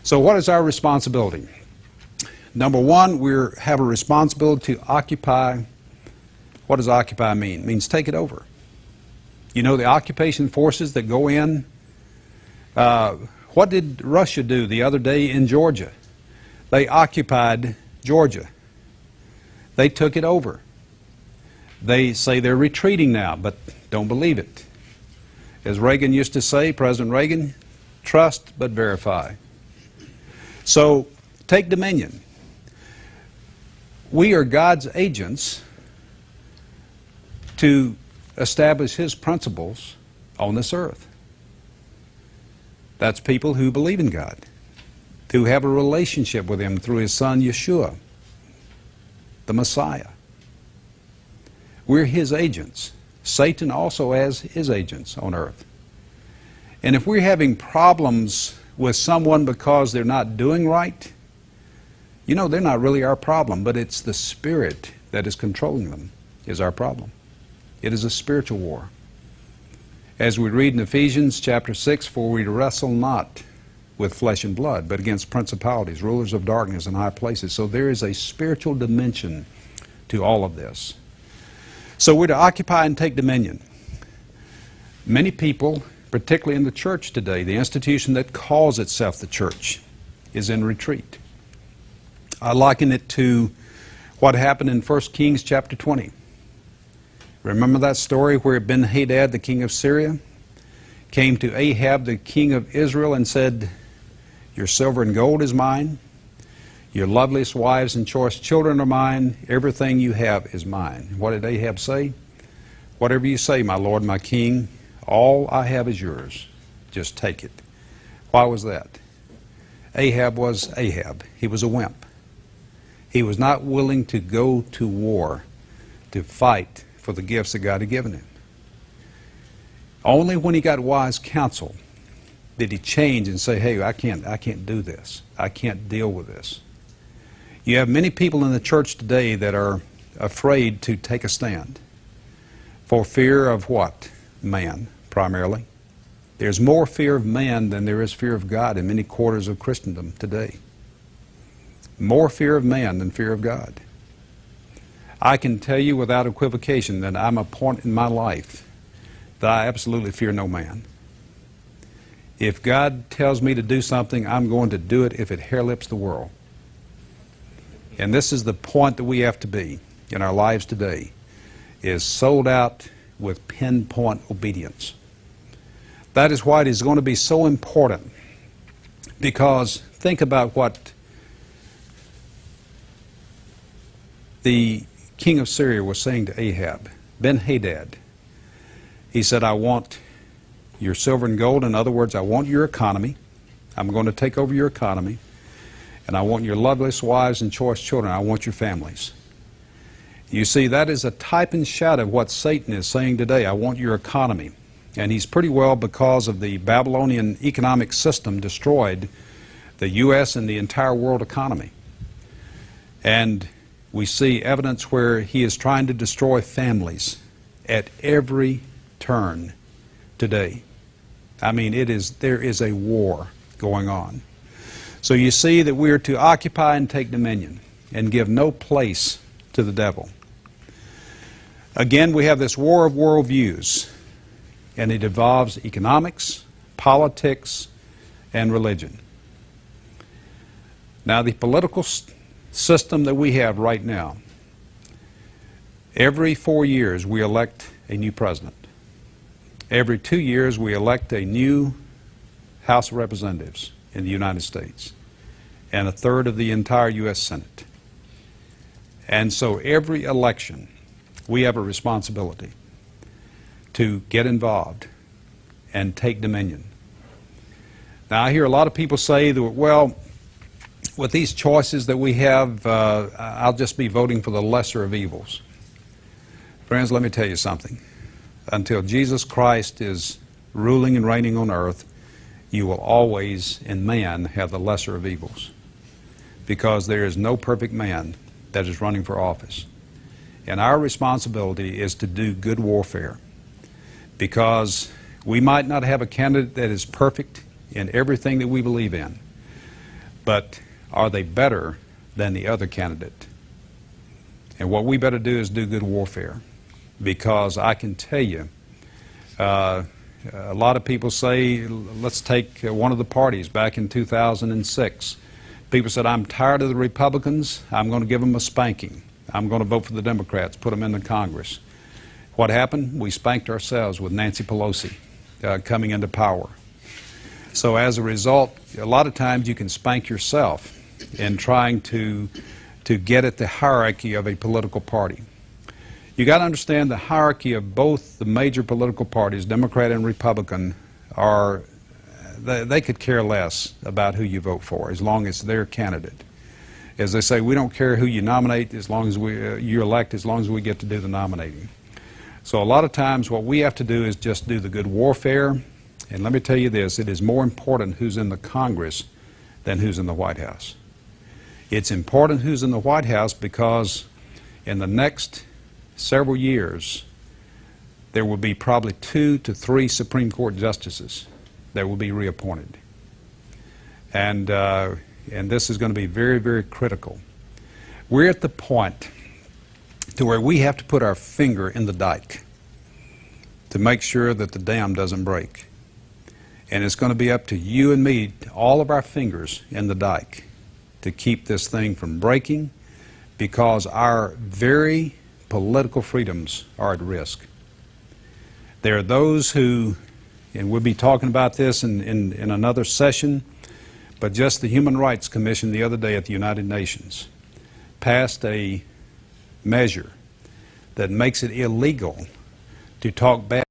So what is our responsibility? Number one, we have a responsibility to occupy. What does occupy mean? It means take it over. You know, the occupation forces that go in, what did Russia do the other day in Georgia? They occupied Georgia. They took it over. They say they're retreating now, but don't believe it. As Reagan used to say, President Reagan, trust but verify. So take dominion. We are God's agents to establish His principles on this earth. That's people who believe in God, who have a relationship with Him through His Son Yeshua, the Messiah. We're His agents. Satan also has his agents on earth. And if we're having problems with someone because they're not doing right, you know, they're not really our problem, but it's the spirit that is controlling them is our problem. It is a spiritual war. As we read in Ephesians chapter 6, for we wrestle not with flesh and blood, but against principalities, rulers of darkness in high places. So there is a spiritual dimension to all of this. So we're to occupy and take dominion. Many people, particularly in the church today, the institution that calls itself the church, is in retreat. I liken it to what happened in 1 Kings chapter 20. Remember that story where Ben-Hadad, the king of Syria, came to Ahab, the king of Israel, and said, your silver and gold is mine, your loveliest wives and choice children are mine, everything you have is mine. What did Ahab say? Whatever you say, my lord, my king, all I have is yours. Just take it. Why was that? Ahab was Ahab. He was a wimp. He was not willing to go to war to fight for the gifts that God had given him. Only when he got wise counsel did he change and say, hey, I can't do this. I can't deal with this. You have many people in the church today that are afraid to take a stand for fear of what? Man, primarily. There's more fear of man than there is fear of God in many quarters of Christendom today. More fear of man than fear of God. I can tell you without equivocation that I'm a point in my life that I absolutely fear no man. If God tells me to do something, I'm going to do it if it hair-lips the world. And this is the point that we have to be in our lives today, is sold out with pinpoint obedience. That is why it is going to be so important, because think about what the king of Syria was saying to Ahab, Ben-Hadad. He said, I want your silver and gold. In other words, I want your economy. I'm going to take over your economy. And I want your loveliest wives and choice children. I want your families. You see, that is a type and shadow of what Satan is saying today. I want your economy. And he's pretty well, because of the Babylonian economic system, destroyed the U.S. and the entire world economy. And we see evidence where he is trying to destroy families at every turn today. I mean, there is a war going on. So you see that we are to occupy and take dominion and give no place to the devil. Again, we have this war of worldviews, and it involves economics, politics, and religion. Now, the political system that we have right now, every 4 years we elect a new president. Every 2 years we elect a new House of Representatives in the United States, and a third of the entire U.S. Senate. And so every election we have a responsibility to get involved and take dominion. Now, I hear a lot of people say that, well, with these choices that we have, I'll just be voting for the lesser of evils. Friends, let me tell you something. Until Jesus Christ is ruling and reigning on earth, you will always, in man, have the lesser of evils. Because there is no perfect man that is running for office. And our responsibility is to do good warfare. Because we might not have a candidate that is perfect in everything that we believe in. but are they better than the other candidate? And what we better do is do good warfare, because I can tell you, a lot of people say, let's take one of the parties back in 2006. People said, I'm tired of the Republicans, I'm going to give them a spanking. I'm going to vote for the Democrats, put them in the Congress. What happened? We spanked ourselves with Nancy Pelosi coming into power. So as a result, a lot of times you can spank yourself in trying to get at the hierarchy of a political party. You got to understand the hierarchy of both the major political parties, Democrat and Republican, they could care less about who you vote for as long as it's their candidate. As they say, we don't care who you nominate as long as you elect, as long as we get to do the nominating. So a lot of times what we have to do is just do the good warfare. And let me tell you this, it is more important who's in the Congress than who's in the White House. It's important who's in the White House because in the next several years, there will be probably 2 to 3 Supreme Court justices that will be reappointed. And this is going to be very, very critical. We're at the point to where we have to put our finger in the dike to make sure that the dam doesn't break. And it's going to be up to you and me, all of our fingers in the dike, to keep this thing from breaking, because our very political freedoms are at risk. There are those who, and we'll be talking about this in another session, but just the Human Rights Commission the other day at the United Nations passed a measure that makes it illegal to talk bad